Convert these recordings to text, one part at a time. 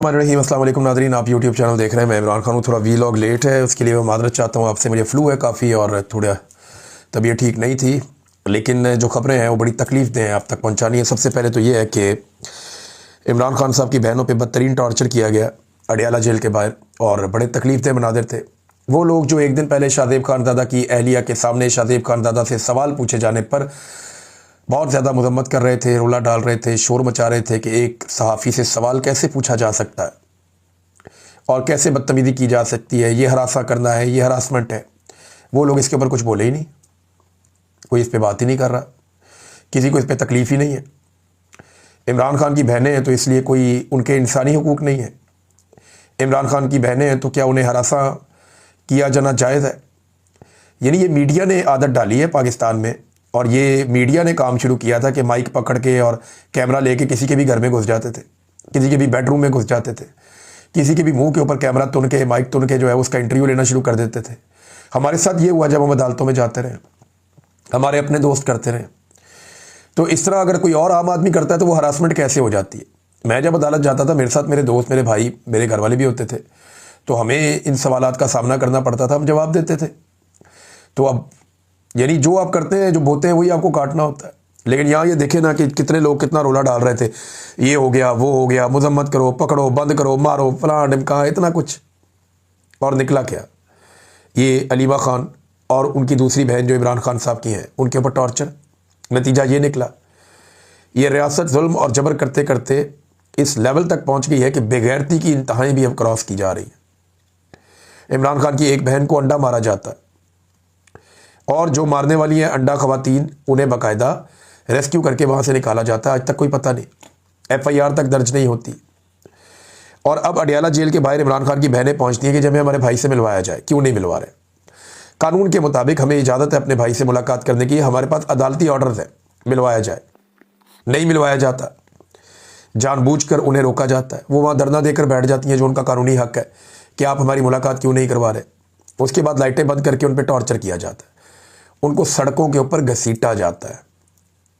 अस्सलाम वालेकुम नादरीन, आप यूट्यूब चैनल देख रहे हैं। मैं इमरान खान हूँ। थोड़ा वीलॉग लेट है, उसके लिए मैं मादरत चाहता हूँ आपसे। मुझे फ्लू है काफ़ी और थोड़ा तबीयत ठीक नहीं थी, लेकिन जो खबरें हैं वो बड़ी तकलीफ़ दें आप तक पहुँचानी है। सबसे पहले तो ये है कि इमरान खान साहब की बहनों पे बदतरीन टॉर्चर किया गया अडियाला जेल के बाहर, और बड़े तकलीफ़ दें मनादिर थे। वो लोग जो एक दिन पहले शाहज़ेब खानज़ादा की अहलिया के सामने शाहज़ेब खानज़ादा से सवाल पूछे जाने पर बहुत ज़्यादा मजम्मत कर रहे थे, रोला डाल रहे थे, शोर मचा रहे थे कि एक सहाफ़ी से सवाल कैसे पूछा जा सकता है और कैसे बदतमीज़ी की जा सकती है, ये हरासा करना है, ये हरासमेंट है। वो लोग इसके ऊपर कुछ बोले ही नहीं, कोई इस पे बात ही नहीं कर रहा, किसी को इस पे तकलीफ़ ही नहीं है। इमरान खान की बहनें हैं तो इसलिए कोई उनके इंसानी हुकूक नहीं है। इमरान खान की बहनें हैं तो क्या उन्हें हरासा किया जाना जायज़ है? यानी ये मीडिया ने आदत डाली है पाकिस्तान में, और ये मीडिया ने काम शुरू किया था कि माइक पकड़ के और कैमरा लेके किसी के भी घर में घुस जाते थे, किसी के भी बेडरूम में घुस जाते थे, किसी के भी मुंह के ऊपर कैमरा तुन के, माइक तुन के जो है उसका इंटरव्यू लेना शुरू कर देते थे। हमारे साथ ये हुआ जब हम अदालतों में जाते रहे, हमारे अपने दोस्त करते रहे। तो इस तरह अगर कोई और आम आदमी करता है तो वो हरासमेंट कैसे हो जाती है? मैं जब अदालत जाता था, मेरे साथ मेरे दोस्त, मेरे भाई, मेरे घर वाले भी होते थे, तो हमें इन सवालात का सामना करना पड़ता था, हम जवाब देते थे। तो अब यानी जो आप करते हैं, जो बोते हैं, वही आपको काटना होता है। लेकिन यहाँ ये देखे ना कि कितने लोग कितना रोला डाल रहे थे, ये हो गया, वो हो गया, मजम्मत करो, पकड़ो, बंद करो, मारो, फलां ढिमका, इतना कुछ। और निकला क्या? ये अलीमा खान और उनकी दूसरी बहन जो इमरान खान साहब की हैं, उनके ऊपर टॉर्चर। नतीजा ये निकला, ये रियासत जुल्म और जबर करते करते इस लेवल तक पहुँच गई है कि बेगैरती की इंतहाएँ भी अब क्रॉस की जा रही हैं। इमरान खान की एक बहन को अंडा मारा जाता है, और जो मारने वाली हैं अंडा खवातीन, उन्हें बाकायदा रेस्क्यू करके वहाँ से निकाला जाता है। आज तक कोई पता नहीं, FIR तक दर्ज नहीं होती। और अब अडियाला जेल के बाहर इमरान खान की बहनें पहुँचती हैं कि जब हमारे भाई से मिलवाया जाए। क्यों नहीं मिलवा रहे? कानून के मुताबिक हमें इजाज़त है अपने भाई से मुलाकात करने की, हमारे पास अदालती ऑर्डर है, मिलवाया जाए। नहीं मिलवाया जाता, जानबूझकर उन्हें रोका जाता है। वो वहाँ धरना देकर बैठ जाती हैं, जो उनका कानूनी हक है कि आप हमारी मुलाकात क्यों नहीं करवा रहे। उसके बाद लाइटें बंद करके उन पर टॉर्चर किया जाता है, उनको सड़कों के ऊपर घसीटा जाता है,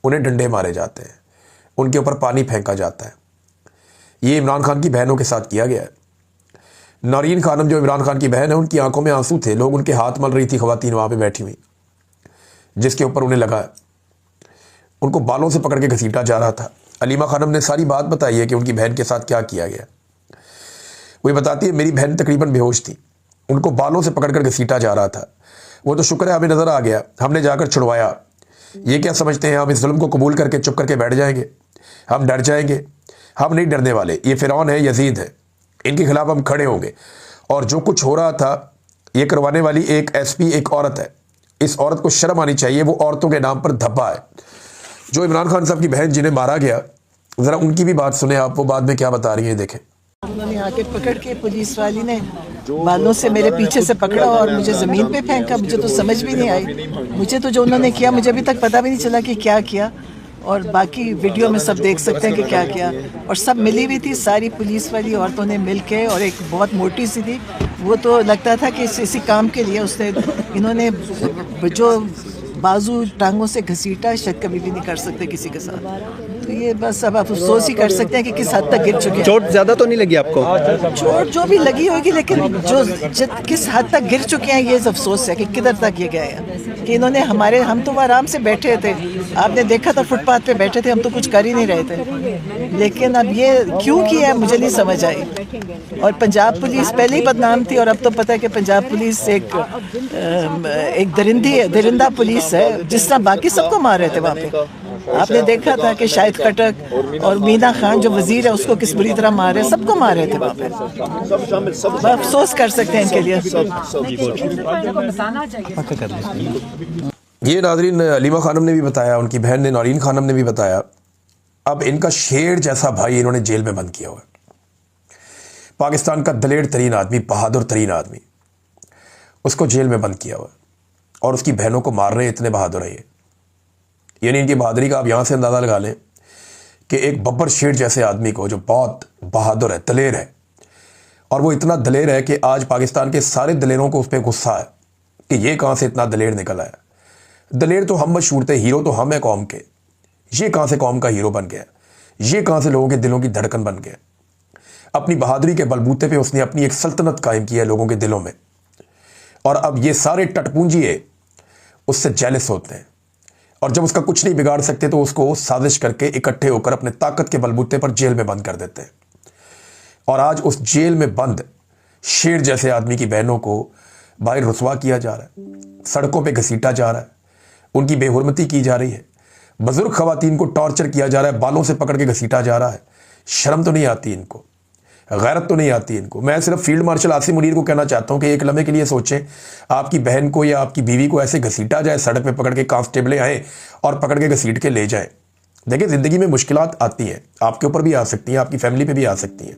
उन्हें डंडे मारे जाते हैं, उनके ऊपर पानी फेंका जाता है। ये इमरान खान की बहनों के साथ किया गया है। नौरीन खानम जो इमरान खान की बहन है, उनकी आंखों में आंसू थे, लोग उनके हाथ मल रही थी खवातीन वहाँ पे बैठी हुई, जिसके ऊपर उन्हें लगा, उनको बालों से पकड़ के घसीटा जा रहा था। अलीमा खानम ने सारी बात बताई है कि उनकी बहन के साथ क्या किया गया। वो बताती है, मेरी बहन तकरीबन बेहोश थी, उनको बालों से पकड़ कर घसीटा जा रहा था। वो तो शुक्र है हमें नज़र आ गया, हमने जाकर छुड़वाया। ये क्या समझते हैं हम इस जुल्म को कबूल करके चुप करके बैठ जाएंगे? हम डर जाएंगे? हम नहीं डरने वाले। ये फ़िरौन है, यजीद है, इनके खिलाफ हम खड़े होंगे। और जो कुछ हो रहा था, ये करवाने वाली एक SP एक औरत है। इस औरत को शर्म आनी चाहिए, वो औरतों के नाम पर धब्बा है। जो इमरान खान साहब की बहन जिन्हें मारा गया, ज़रा उनकी भी बात सुने आप, वो बाद में क्या बता रही है, देखें। उन्होंने आके पकड़ के, पुलिस वाली ने बालों से मेरे पीछे से पकड़ा और मुझे ज़मीन पे फेंका। मुझे तो समझ भी नहीं आई, मुझे तो जो उन्होंने किया मुझे अभी तक पता भी नहीं चला कि क्या किया। और बाकी वीडियो में सब देख सकते हैं कि क्या किया। और सब मिली हुई थी, सारी पुलिस वाली औरतों ने मिल के, और एक बहुत मोटी सी थी, वो तो लगता था कि इसी काम के लिए उसने, इन्होंने जो बाजू टांगों से घसीटा, शायद कभी भी नहीं कर सकते किसी के साथ। तो ये बस अब आप अफसोस ही कर सकते हैं कि किस हद तक गिर चुके हैं। चोट ज्यादा तो नहीं लगी आपको? चोट जो भी लगी होगी, लेकिन किस हद तक गिर चुके हैं, ये अफसोस है कि किधर तक ये गए हैं। कि इन्होंने हम तो आराम से बैठे थे, आपने देखा था, फुटपाथ पे बैठे थे, हम तो कुछ कर ही नहीं रहे थे। लेकिन अब ये क्यों किया है मुझे नहीं समझ आई। और पंजाब पुलिस पहले ही बदनाम थी, और अब तो पता है कि पंजाब पुलिस एक दरिंदा पुलिस है, जिस तरह बाकी सबको मार रहे थे वहाँ पे। आपने देखा था कि शाहिद खटक और मीना खान जो वजीर है, उसको किस बुरी तरह मारे, सबको मार रहे थे वहाँ पे। अफसोस कर सकते हैं इनके लिए। ये नाज़रीन अलीमा खानम ने भी बताया, उनकी बहन ने नौरीन खानम ने भी बताया। अब इनका शेर जैसा भाई इन्होंने जेल में बंद किया हुआ है। पाकिस्तान का दलेर तरीन आदमी, बहादुर तरीन आदमी, उसको जेल में बंद किया हुआ है, और उसकी बहनों को मार रहे हैं। इतने बहादुर है ये। यानी इनकी बहादुरी का आप यहाँ से अंदाज़ा लगा लें कि एक बब्बर शेर जैसे आदमी को, जो बहुत बहादुर है, दलेर है, और वो इतना दलेर है कि आज पाकिस्तान के सारे दलेरों को उस पर गुस्सा है कि ये कहाँ से इतना दलेर निकल आया। दलेर तो हम मशहूर थे, हीरो तो हम हैं कौम के, ये कहाँ से कौम का हीरो बन गया? ये कहाँ से लोगों के दिलों की धड़कन बन गया? अपनी बहादुरी के बलबूते पे उसने अपनी एक सल्तनत कायम की है लोगों के दिलों में। और अब ये सारे टटपूंजिए उससे जेलस होते हैं, और जब उसका कुछ नहीं बिगाड़ सकते तो उसको साजिश करके इकट्ठे होकर अपने ताकत के बलबूते पर जेल में बंद कर देते हैं। और आज उस जेल में बंद शेर जैसे आदमी की बहनों को बाहर रुसवा किया जा रहा है, सड़कों पे घसीटा जा रहा है, उनकी बेहुरमती की जा रही है, बुजुर्ग खवातीन को टॉर्चर किया जा रहा है, बालों से पकड़ के घसीटा जा रहा है। शर्म तो नहीं आती इनको, गैरत तो नहीं आती इनको। मैं सिर्फ फील्ड मार्शल आसिम मुनीर को कहना चाहता हूं कि एक लम्हे के लिए सोचें, आपकी बहन को या आपकी बीवी को ऐसे घसीटा जाए, सड़क पे पकड़ के कांस्टेबलें आए और पकड़ के घसीट के ले जाए। देखिए, जिंदगी में मुश्किलात आती हैं, आपके ऊपर भी आ सकती हैं, आपकी फैमिली पे भी आ सकती हैं,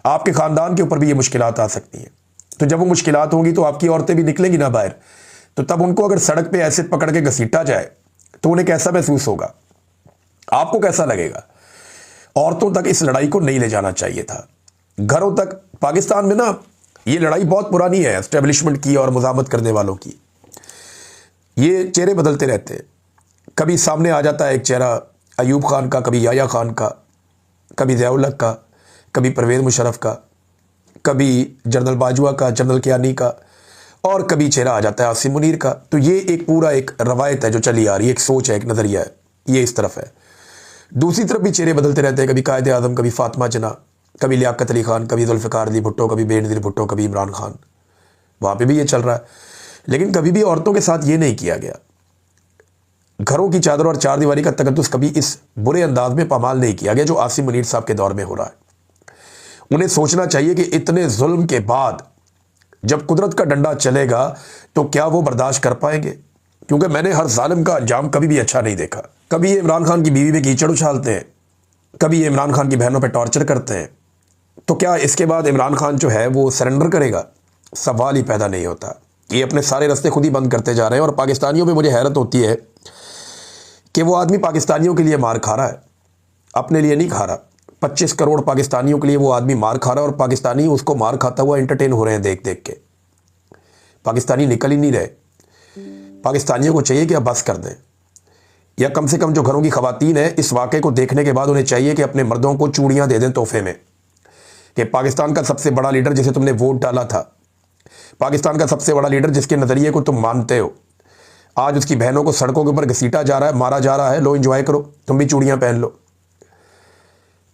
आपके खानदान के ऊपर भी ये मुश्किलात आ सकती हैं। तो जब वो मुश्किलात होंगी तो आपकी औरतें भी निकलेंगी ना बाहर, तो तब उनको अगर सड़क पे ऐसे पकड़ के घसीटा जाए तो उन्हें कैसा महसूस होगा, आपको कैसा लगेगा। औरतों तक इस लड़ाई को नहीं ले जाना चाहिए था, घरों तक। पाकिस्तान में ना ये लड़ाई बहुत पुरानी है एस्टेब्लिशमेंट की और मुजामत करने वालों की। ये चेहरे बदलते रहते हैं, कभी सामने आ जाता है एक चेहरा अयूब खान का, कभी याया खान का, कभी ज़िया-उल हक का, कभी परवेज़ मुशर्रफ का, कभी जनरल बाजवा का, जनरल कियानी का, और कभी चेहरा आ जाता है आसिम मुनीर का। तो ये एक पूरा एक रवायत है जो चली आ रही है, एक सोच है, एक नज़रिया है, ये इस तरफ है। दूसरी तरफ भी चेहरे बदलते रहते हैं, कभी कायद आज़म, कभी फातिमा जना, कभी लियाकत अली खान, कभी जुल्फ़िकार अली भुट्टो, कभी बेनज़ीर भुट्टो, कभी इमरान खान। वहाँ पे भी ये चल रहा है, लेकिन कभी भी औरतों के साथ ये नहीं किया गया। घरों की चादर और चार दीवारी का तकद्दुस कभी इस बुरे अंदाज में पामाल नहीं किया गया जो आसिम मुनीर साहब के दौर में हो रहा है। उन्हें सोचना चाहिए कि इतने जुल्म के बाद जब कुदरत का डंडा चलेगा तो क्या वो बर्दाश्त कर पाएंगे, क्योंकि मैंने हर जालिम का अंजाम कभी भी अच्छा नहीं देखा। कभी ये इमरान खान की बीवी पे कीचड़ उछालते हैं, कभी ये इमरान खान की बहनों पे टॉर्चर करते हैं, तो क्या इसके बाद इमरान खान जो है वो सरेंडर करेगा? सवाल ही पैदा नहीं होता। ये अपने सारे रास्ते खुद ही बंद करते जा रहे हैं। और पाकिस्तानियों पे मुझे हैरत होती है कि वो आदमी पाकिस्तानियों के लिए मार खा रहा है, अपने लिए नहीं खा रहा। 25 करोड़ पाकिस्तानियों के लिए वो आदमी मार खा रहा है और पाकिस्तानी उसको मार खाता हुआ एंटरटेन हो रहे हैं देख देख के। पाकिस्तानी निकल ही नहीं रहे। पाकिस्तानियों को चाहिए कि अब बस कर दें, या कम से कम जो घरों की खवातीन है इस वाक़े को देखने के बाद उन्हें चाहिए कि अपने मर्दों को चूड़ियाँ दे दें तोहफे में, कि पाकिस्तान का सबसे बड़ा लीडर जिसे तुमने वोट डाला था, पाकिस्तान का सबसे बड़ा लीडर जिसके नज़रिए को तुम मानते हो, आज उसकी बहनों को सड़कों के ऊपर घसीटा जा रहा है, मारा जा रहा है। लो एंजॉय करो, तुम भी चूड़ियाँ पहन लो।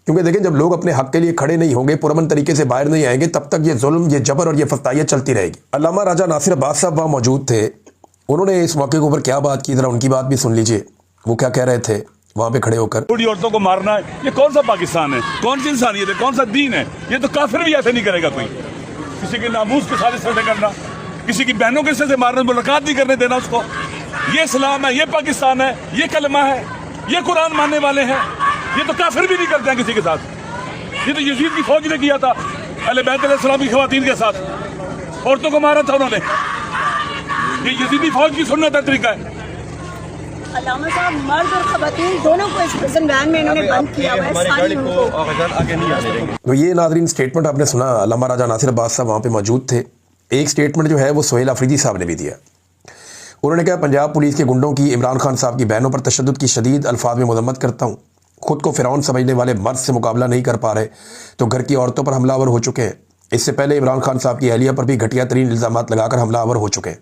क्योंकि देखें, जब लोग अपने हक के लिए खड़े नहीं होंगे, पुरअमन तरीके से बाहर नहीं आएंगे, तब तक ये जुल्म, ये जबर और ये फस्ताइयाँ चलती रहेगी। अल्लामा राजा नासिर अब्बास साहब वहाँ मौजूद थे, उन्होंने इस मौके के ऊपर क्या बात की, जरा उनकी बात भी सुन लीजिए। वो क्या कह रहे थे वहाँ पे खड़े होकर। बूढ़ी औरतों को मारना है, ये कौन सा पाकिस्तान है, कौन सी इंसानियत है, कौन सा दीन है? ये तो काफिर भी ऐसे नहीं करेगा कोई। किसी के नामूस के साथ सौदे करना, किसी की बहनों के से मारना, मुलाकात नहीं करने देना उसको। ये इस्लाम है, ये पाकिस्तान है, ये कलमा है, ये कुरान मानने वाले हैं। ये तो काफिर भी नहीं करते हैं किसी के साथ। ये तो यजीद की फौज ने किया था अहले बैत अलैहिस्सलाम की खवातीन के साथ, औरतों को मारा था उन्होंने। ये यजीदी फौज की सुन्नत है, तरीका है। अल्लामा साहब, मर्द और खवातीन दोनों को इस प्रिजन वैन में इन्होंने बंद किया हुआ है, सारी उनको। तो ये नाज़रीन स्टेटमेंट आपने सुना, अल्लामा राजा नासिर अब्बास साहब वहाँ पे मौजूद थे। एक स्टेटमेंट जो है वो सुहेल अफरीदी साहब ने भी दिया। उन्होंने कहा, पंजाब पुलिस के गुंडों की इमरान खान साहब की बहनों पर तशद्दुद की शदीद अल्फाज में मजम्मत करता हूँ। खुद को फ़िरौन समझने वाले मर्द से मुकाबला नहीं कर पा रहे तो घर की औरतों पर हमलावर हो चुके हैं। इससे पहले इमरान खान साहब की अहलिया पर भी घटिया तरीन इल्ज़ामात लगाकर हमलावर हो चुके हैं।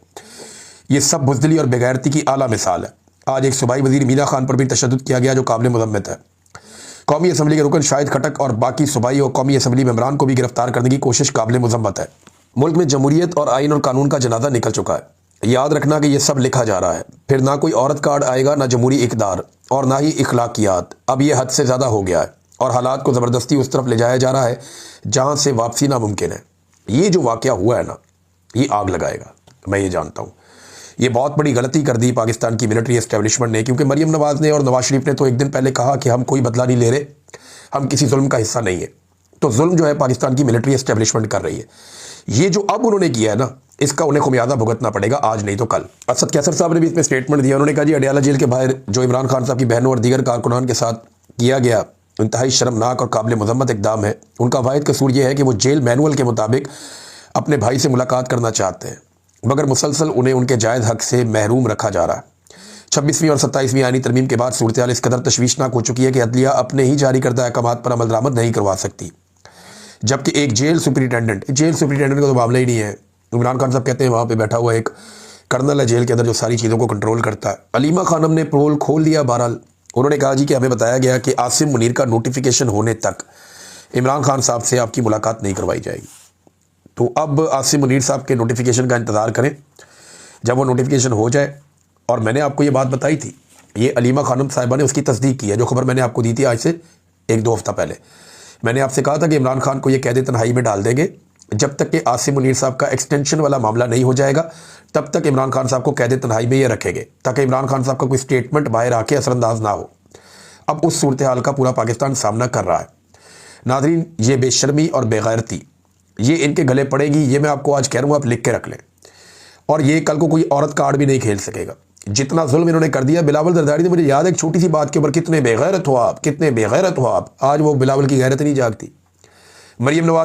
ये सब बुज़दिली और बेगैरती की आला मिसाल है। आज एक सूबाई वज़ीर मीना खान पर भी तशद्दुद किया गया जो काबिल मुज़म्मत है। कौमी असम्बली के रुकन शाहिद खटक और बाकी सूबाई और कौमी असम्बली मेंबरान को भी गिरफ्तार करने की कोशिश काबिल मुज़म्मत है। मुल्क में जमहूरियत और आइन और कानून का जनाजा निकल चुका है। याद रखना कि यह सब लिखा जा रहा है, फिर ना कोई औरत कार्ड आएगा, ना जमहूरी इक़दार और ना ही इखलाकियात। अब यह हद से ज़्यादा हो गया है और हालात को ज़बरदस्ती उस तरफ ले जाया जा रहा है जहाँ से वापसी नामुमकिन है। ये जो वाक़या हुआ है ना, ये आग लगाएगा, मैं ये जानता हूँ। ये बहुत बड़ी गलती कर दी पाकिस्तान की मिलिट्री एस्टेब्लिशमेंट ने, क्योंकि मरीम नवाज़ ने और नवाज शरीफ ने तो एक दिन पहले कहा कि हम कोई बदला नहीं ले रहे, हम किसी जुल्म का हिस्सा नहीं है। तो जुल्म जो है पाकिस्तान की मिलिट्री एस्टेब्लिशमेंट कर रही है। ये जो अब उन्होंने किया है ना, इसका उन्हें खुमियाजा भुगतना पड़ेगा, आज नहीं तो कल। असद कैसर साहब ने भी इसमें स्टेटमेंट दिया। उन्होंने कहा, जी अडियाला जेल के बाहर जो इमरान खान साहब की बहनों और दीगर कारकुनान के साथ किया गया इंतहाई शर्मनाक और काबिल मजम्मत इक़दाम है। उनका वाहिद कसूर यह है कि वो जेल मैनुअल के मुताबिक अपने भाई से मुलाकात करना चाहते हैं, मगर मुसलसल उन्हें उनके जायज़ हक से महरूम रखा जा रहा है। 26वीं और 27वीं आईनी तरमीम के बाद सूरत हाल इस कदर तशवीशनाक हो चुकी है कि अदलिया अपने ही जारी करदा अहकामात पर अमल दरामद नहीं करवा सकती। जबकि एक जेल सुपरिटेंडेंट का तो मामला ही नहीं है। इमरान खान साहब कहते हैं वहाँ पे बैठा हुआ एक कर्नल है जेल के अंदर जो सारी चीज़ों को कंट्रोल करता है। अलीमा खानम ने पोल खोल दिया। बहरहाल उन्होंने कहा जी कि हमें बताया गया कि आसिम मुनीर का नोटिफिकेशन होने तक इमरान खान साहब से आपकी मुलाकात नहीं करवाई जाएगी। तो अब आसिम मुनीर साहब के नोटिफिकेशन का इंतज़ार करें। जब वो नोटिफिकेशन हो जाए, और मैंने आपको ये बात बताई थी, ये अलीमा खानम साहिबा ने उसकी तस्दीक की है। जो खबर मैंने आपको दी थी आज से 1-2 हफ्ता पहले, मैंने आपसे कहा था कि इमरान खान को ये कैद तन्हाई में डाल देंगे जब तक कि आसिम मुनीर साहब का एक्सटेंशन वाला मामला नहीं हो जाएगा, तब तक इमरान खान साहब को कैद तन्हाई में ये रखेंगे ताकि इमरान खान साहब का कोई स्टेटमेंट बाहर आके असरअंदाज ना हो। अब उस सूरत हाल का पूरा पाकिस्तान सामना कर रहा है। नाज़रीन, ये बेशर्मी और बेगैरती ये इनके गले पड़ेगी, ये मैं आपको आज कह रहा हूँ, आप लिख के रख लें। और ये कल को कोई औरत कार्ड भी नहीं खेल सकेगा। जितना जुल्म इन्होंने कर दिया बिलावल जरदारी ने, मुझे याद है एक छोटी सी बात के ऊपर कितने बेगैरत हो आप, कितने बेगैरत हो आप। आज वो बिलावल की गैरत नहीं जागती। मरियम नवाज